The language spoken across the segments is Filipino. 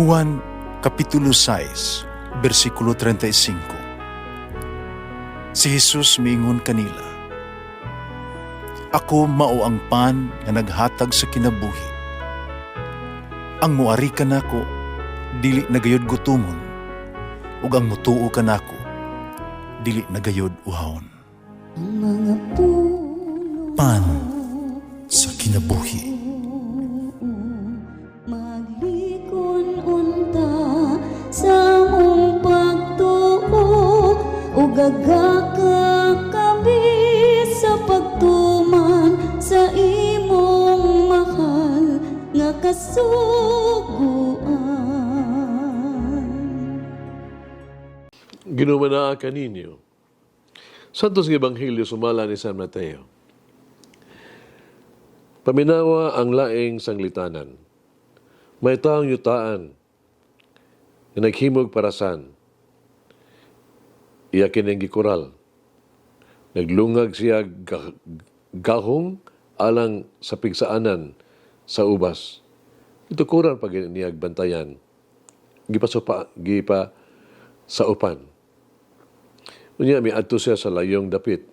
Juan Kapitulo 6, versikulo 35. Si Jesus miingon kanila, "Ako mao ang pan nga naghatag sa kinabuhi. Ang muari kanako dili nagayod gutomon, ug ang mutuo kanako dili nagayod uhawon." Ang mga puno Pan sa kinabuhi. maglikon unta sa mong pagtuo ug gagaka kami sa pagtuman sa imong mahal nga kasuguan. Ginumanaa kaninyo. Santos ng Ebanghelyo sumala ni San Mateo. Paminawa ang laing sanglitanan. May taong yutaan na naghimog parasan. Iyakin ang gikural. Naglungag siya gahong alang sa pigsaanan sa ubas. Ito kuran pag niyag bantayan. Gipa sa upan. Unya, may adto siya sa layong dapit.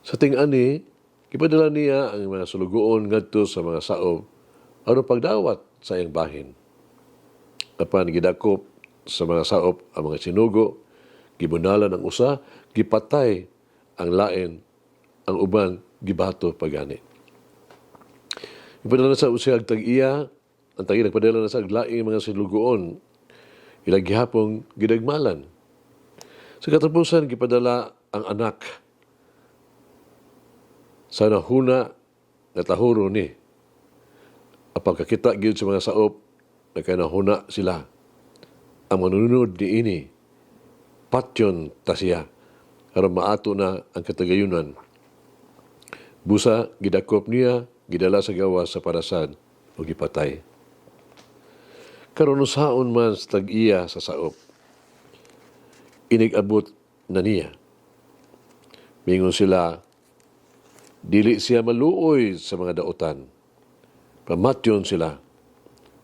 Sa ting-ani, ipadala niya ang mga sulugoon ngadto sa mga saob aron pagdawat sa iyang bahin. Apan gidakop sa mga saop ang mga sinugo, gibunalan ang usa, gipatay ang lain, ang uban gibato pagani. Ipadala na sa usag tag-iya, ang tag-iya nagpadala na sa laing mga sinugoon, ilang gihapong gidagmalan. Sa katapusan, gipadala ang anak sa nahuna na tahuro ni. Apang kakita gyud sa mga saop, nagkanahuna sila. Ang manununod ni ini, patyon ta siya, aron maato na ang katagayunan. Busa, gidakop niya, gidala sa gawas sa parasan, o gipatay. Karon usaon man sa tag-iya sa saop, inigabot na niya. Mingon sila, dili siya maluoy sa mga daotan. Pamatyon sila.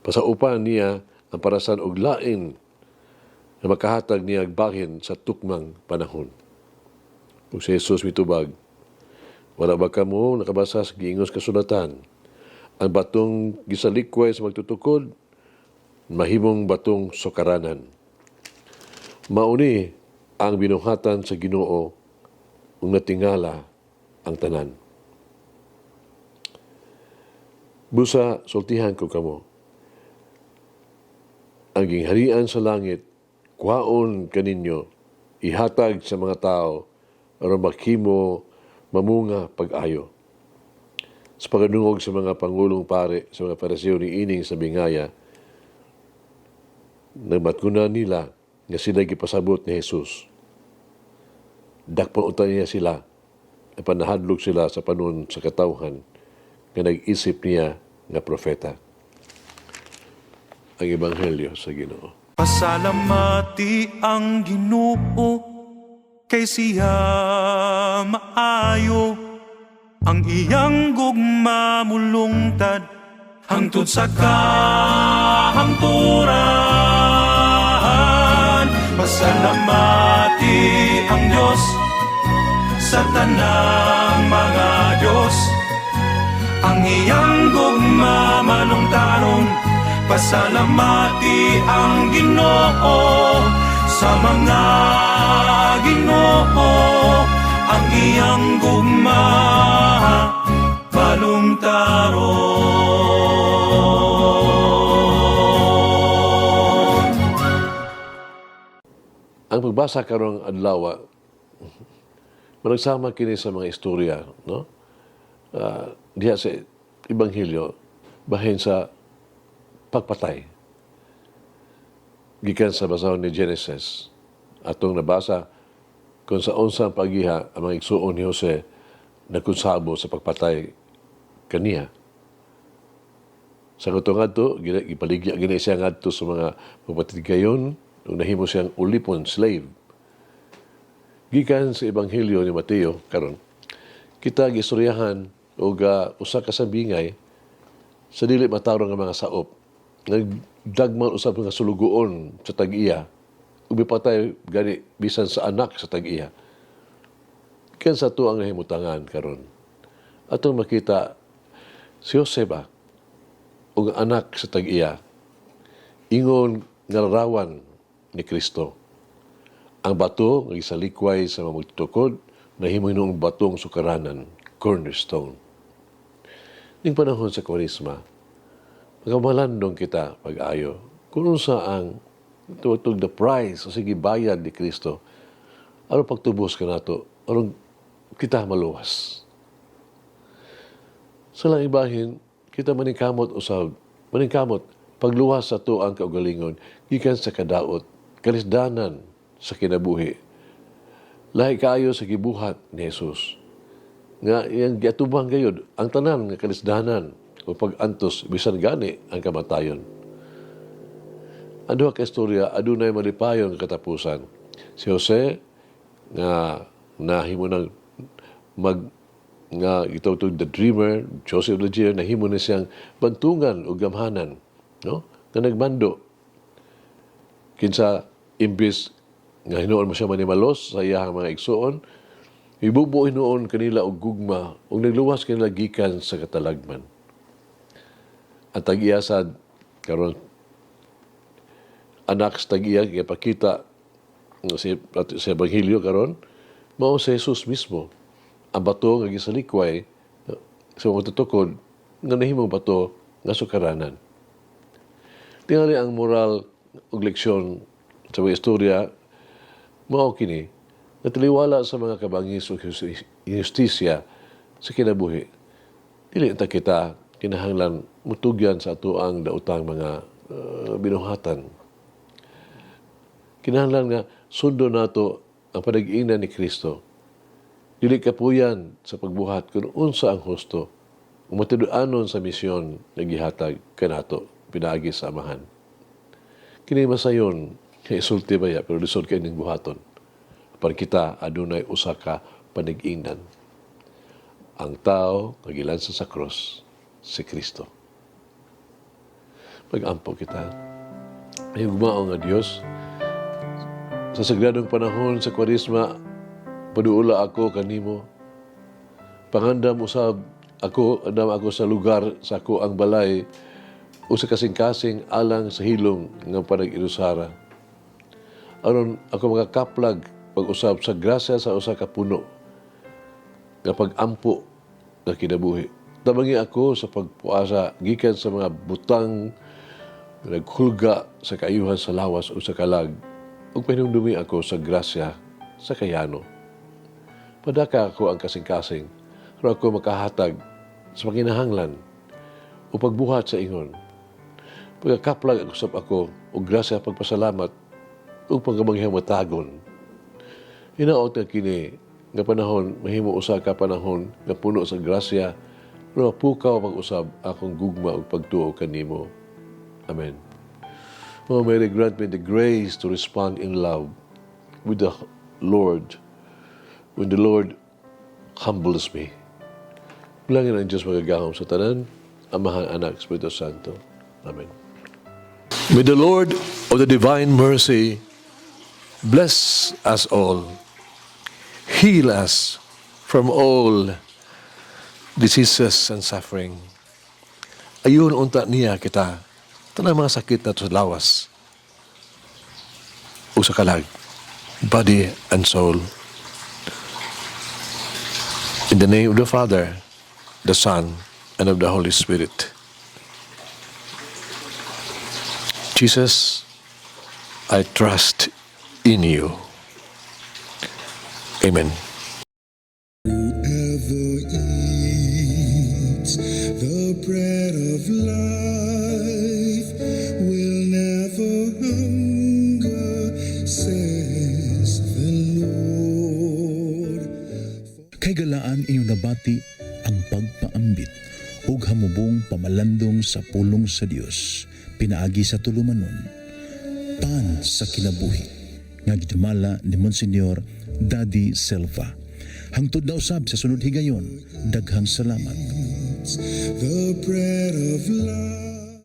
Pasaupan niya ang parasan og lain na makahatag niya bahin sa tukmang panahon. Ug si Jesus mitubag, wala ba kamo nakabasa sa giingos kasulatan? Ang batong gisalikway sa magtutukod, mahimong batong sukaranan. Mauni ang binuhatan sa Ginoo ug natingala ang tanan. Busa, sultihan ko kamo. Ang gingharian sa langit, kuhaon kaninyo, ihatag sa mga tao, aron maghimo mamunga pag-ayo. Sa pagdungog sa mga pangulong pare, sa mga pariseo ni ining sa bingaya, nagmatkunan nila nga sila gipasabot ni Jesus. Dakpan utan niya sila, na panahadlok sila sa panon sa katawhan, nga nag-isip niya nga propeta. Ang Ebanghelyo sa Ginoo. Pasalamati ang Ginoo kay siya maayo, ang iyang gugma mulungtad hangtod sa kahangturan. Pasalamati ang Diyos sa tanang mga Diyos, ang iyang gugma malungtaron. Pasalamati ang Ginoo sa mga Ginoo, ang iyang gugma malungtaron. Ang pagbasa karong adlaw, managsama kini sa mga istorya, no? Diha sa Ebanghelyo, bahin sa pagpatay. Gikan sa basahon ni Genesis, atong nabasa kung sa unsang pagiha ang mga igsuon ni Jose nagkunsabo sa pagpatay kaniya. Sa kutong adto, ipaligya gina siya ngadto sa mga pagpatigayon, nung nahimo siyang ulipon, slave. Gikan sa Ebanghelyo ni Mateo, karon kita gistoryahan og usa ka sabingay sa dili matarong nga mga saop. dagman usab nga sulugoon sa tag-iya, ubi patay gani bisan sa anak sa tag-iya. Kaya sa to ang nahimutangan karon. Atong makita si Jose ba, o anak sa tag-iya, ingon nga larawan ni Kristo. Ang bato nga isalikway sa mga magtutukod, nahimo noong batong sukaranan, cornerstone. Ning panahon sa Kwaresma, magamalandong kita pag-ayo kung sa ang tuwag the price o sige bayad ni Kristo, aron pagtubos ka nato, aron kita maluwas. Sa lang ibahin, kita maningkamot usab, maningkamot pagluwas sa to ang kaugalingon, gikan sa kadaot, kalisdanan sa kinabuhi. Lahi kaayo sa gibuhat ni Jesus. Nga iyang giatubang gayud ang tanan nga kalisdanan o pag-antos bisan gani ang kamatayon. Aduha ka istorya, adunay malipayon nga katapusan. Si Jose nga nahimo ng nga gitawag the dreamer, Joseph Legier, nahimo na siyang bantungan o gamhanan, no? Nga nagbando. Kinsa imbis nga hinuon mo siya manimalos sa iyang mga igsuon, ibubuo hinuon kanila og gugma ug nagluwas kanila gikan sa katalagman. At tag-iya sad karon anak sa tag-iya gipakita sa ebanghelyo karon mao si Jesus mismo. Ang bato nga gisalikway sa mga tutukod nga nahimong bato nga sukaranan. Tingali ang moral ug leksyon sa mga istorya mao kini natiliwala sa mga kabangis ug justisya sa kinabuhi. Dili ta kita kinahanglan mutugyan sa ato ang daotang mga binuhatan. Kinahanglan nga sundo nato ang panag-iina ni Kristo. Dili kapuyan sa pagbuhat kung unsa ang husto ug matinud-anon sa misyon nga gihatag kanato pinaagi sa amahan. Kini masayon kay isulti ba ya pero lisod kay ning buhaton. Para kita adunay usa ka panag-ingnan. Ang tao nga gilansa sa cross si Kristo. Mag-ampo kita. Ay gumao nga Dios sa sagradong panahon sa Kwaresma, paduula ako kanimo. Pangandam usab ako, andam ako sa lugar sa ako ang balay o sa kasing-kasing alang sa hilom ng panag-inusara. Aron ako makakaplag pag-usab sa grasya sa usa ka puno nga pag-ampo nga kinabuhi. Tabangi ako sa pagpuasa gikan sa mga butang nga naghulga sa kaayuhan sa lawas o sa kalag ug pahinumdumi ako sa grasya sa kayano. Padaka ako ang kasing-kasing pero ako makahatag sa makinahanglan o pagbuhat sa ingon. Pagkakaplag usab ako o grasya pagpasalamat o pagkamanghang matagon. Hinaot nga kini nga panahon, mahimo usa ka panahon nga puno sa grasya pero pukaw pag-usab akong gugma o pagtuo kanimo. Amen. Oh, may grant me the grace to respond in love with the Lord when the Lord humbles me. Bilangin ang Diyos magagahom sa tanan, Amahan, Anak, Espiritu Santo. Amen. May the Lord of the divine mercy bless us all, heal us from all diseases and suffering. Ayun unta niya kita, tanang mga sakit na sa lawas o sa kalag, body and soul. In the name of the Father, the Son, and of the Holy Spirit. Jesus, I trust in you. Amen. Whoever eats the bread of life will never hunger, says the Lord. Kay galaan inyong nabati ang pagpaambit ug hamubong pamalandong sa pulong sa Dios pinaagi sa tulumanon pan sa kinabuhi nga gidumala ni Monsignor Daddy Silva. Hangtod na usab sa sunod higayon, daghang salamat. The bread of life.